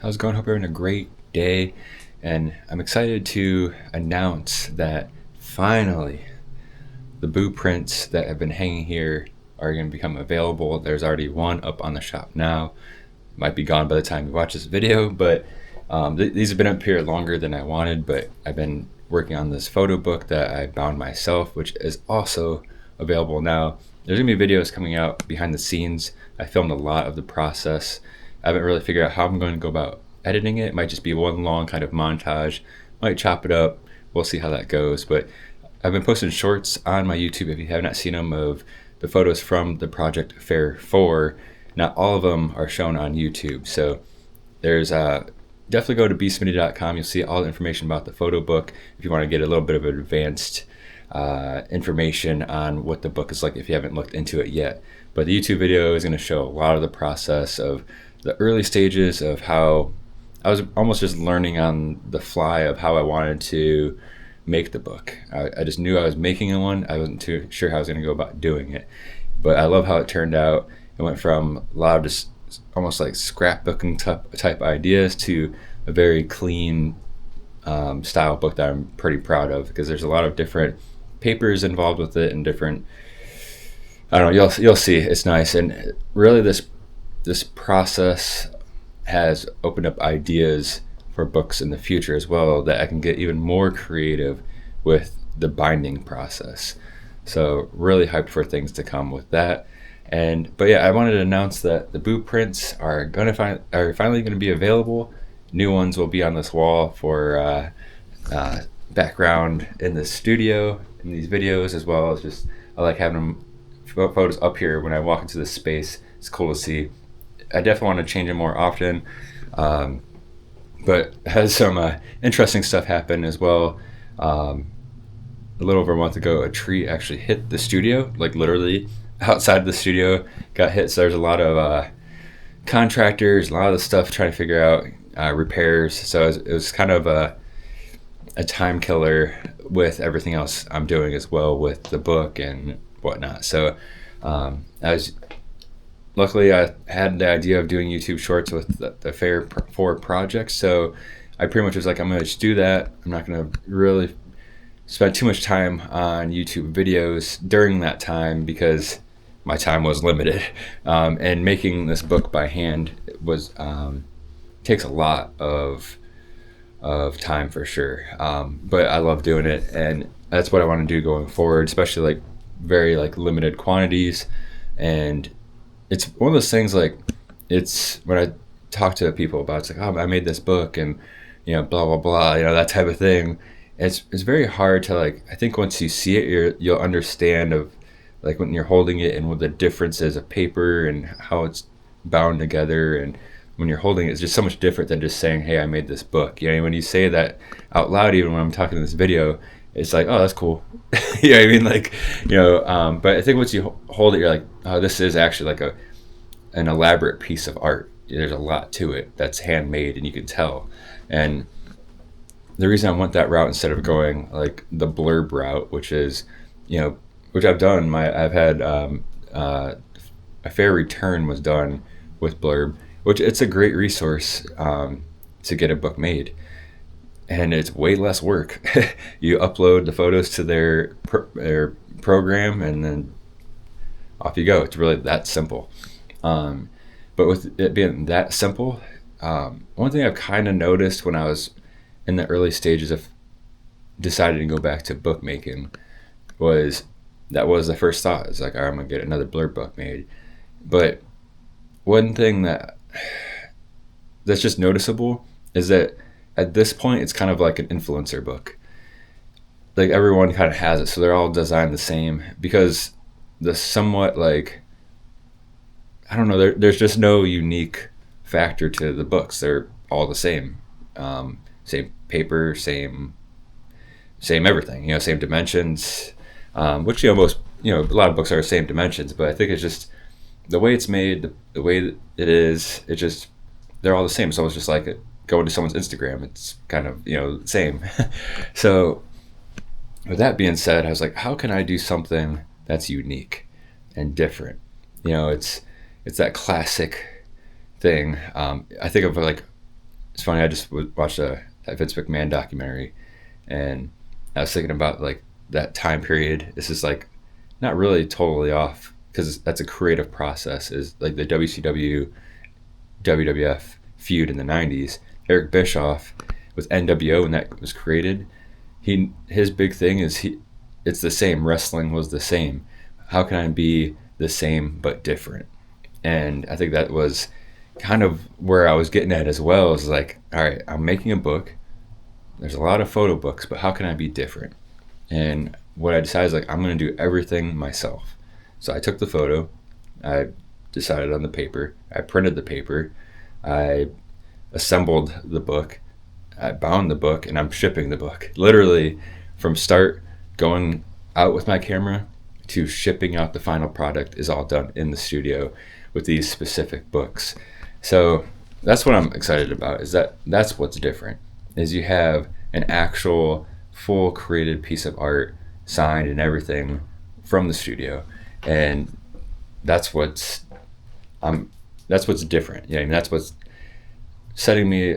How's it going? Hope you're having a great day. And I'm excited to announce that finally the blueprints that have been hanging here are going to become available. There's already one up on the shop now. Might be gone by the time you watch this video, but these have been up here longer than I wanted. But I've been working on this photo book that I bound myself, which is also available now. There's going to be videos coming out behind the scenes. I filmed a lot of the process. I haven't really figured out how I'm going to go about editing it. It might just be one long kind of montage. Might chop it up. We'll see how that goes. But I've been posting shorts on my YouTube, if you have not seen them, of the photos from the Project Fair 4. Not all of them are shown on YouTube. So there's definitely go to beastmedia.com. You'll see all the information about the photo book if you want to get a little bit of advanced information on what the book is like if you haven't looked into it yet. But the YouTube video is going to show a lot of the process of the early stages of how I was almost just learning on the fly of how I wanted to make the book. I just knew I was making one. I wasn't too sure how I was going to go about doing it. But I love how it turned out. It went from a lot of just almost like scrapbooking type ideas to a very clean style book that I'm pretty proud of, because there's a lot of different papers involved with it and different, I don't know, you'll see. It's nice. And really this process has opened up ideas for books in the future as well, that I can get even more creative with the binding process. So really hyped for things to come with that. But yeah, I wanted to announce that the blueprints are finally going to be available. New ones will be on this wall for background in the studio in these videos, as well as just I like having them photos up here when I walk into this space. It's cool to see. I definitely want to change it more often, but has some interesting stuff happen as well. A little over a month ago, a tree actually hit the studio, like literally outside the studio got hit. So there's a lot of contractors, a lot of the stuff trying to figure out repairs. So it was kind of a time killer with everything else I'm doing as well with the book and whatnot. So luckily I had the idea of doing YouTube shorts with the Fair 4 project. So I pretty much was like, I'm going to just do that. I'm not going to really spend too much time on YouTube videos during that time, because my time was limited. And making this book by hand was takes a lot of time for sure. But I love doing it, and that's what I want to do going forward, especially like very like limited quantities. And it's one of those things, like, it's when I talk to people about, it's like, oh, I made this book and blah blah blah, that type of thing. It's very hard to, like, I think once you see it, you'll understand of like when you're holding it and what the difference is of paper and how it's bound together. And when you're holding it, it's just so much different than just saying, hey, I made this book. When you say that out loud, even when I'm talking in this video, it's like, oh, that's cool. You know what I mean? Like, but I think once you hold it, you're like, oh, this is actually like an elaborate piece of art. There's a lot to it that's handmade, and you can tell. And the reason I went that route instead of going like the blurb route, which is, which I've done. I've had a Fair Return was done with blurb, which it's a great resource to get a book made, and it's way less work. You upload the photos to their program, and then off you go. It's really that simple. But with it being that simple, one thing I've kind of noticed when I was in the early stages of deciding to go back to bookmaking was that was the first thought. It's like, all right, I'm gonna get another blurb book made. But one thing that's just noticeable is that at this point it's kind of like an influencer book. Like, everyone kind of has it, so they're all designed the same, because the somewhat, like, I don't know, there's just no unique factor to the books. They're all the same. Same paper, same everything, same dimensions, which, most, a lot of books are the same dimensions, but I think it's just the way it's made, the way that it is, it just, they're all the same. So it's just like going to someone's Instagram. It's kind of, same. So with that being said, I was like, how can I do something that's unique and different? It's that classic thing. I think of like it's funny. I just watched that Vince McMahon documentary, and I was thinking about like that time period. This is like not really totally off because that's a creative process. Is like the WCW WWF feud in the '90s. Eric Bischoff with NWO when that was created. His big thing is it's the same. Wrestling was the same. How can I be the same but different? And I think that was kind of where I was getting at as well. Is like, all right, I'm making a book. There's a lot of photo books, but how can I be different? And what I decided is like I'm going to do everything myself. So I took the photo, I decided on the paper, I printed the paper, I assembled the book, I bound the book, and I'm shipping the book. Literally from start going out with my camera to shipping out the final product is all done in the studio with these specific books. So that's what I'm excited about, is that's what's different, is you have an actual full created piece of art signed and everything from the studio. And that's what's that's what's different. Yeah, I mean, that's what's setting me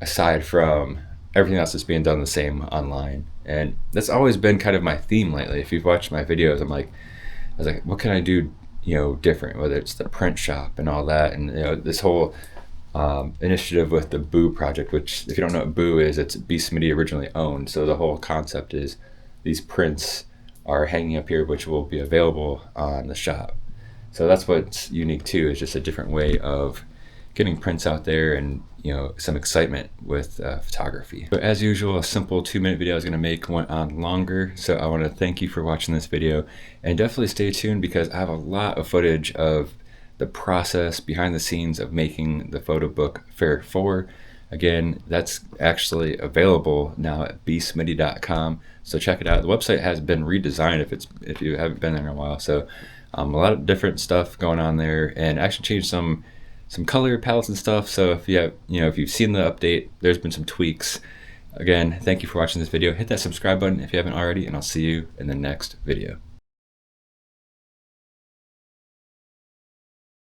aside from everything else that's being done the same online. And that's always been kind of my theme lately. If you've watched my videos, I was like, what can I do, different? Whether it's the print shop and all that, and this whole initiative with the Boo project, which if you don't know what Boo is, it's Beast Media originally owned. So the whole concept is these prints are hanging up here, which will be available on the shop. So that's what's unique too, is just a different way of getting prints out there and some excitement with photography. But as usual, a simple 2-minute video I was going to make went on longer, so I want to thank you for watching this video, and definitely stay tuned because I have a lot of footage of the process behind the scenes of making the photo book Fair 4. Again, that's actually available now at beastmedia.com, so check it out. The website has been redesigned if you haven't been there in a while, so a lot of different stuff going on there, and actually changed some color palettes and stuff. So if you have, if you've seen the update, there's been some tweaks. Again, thank you for watching this video. Hit that subscribe button if you haven't already, and I'll see you in the next video.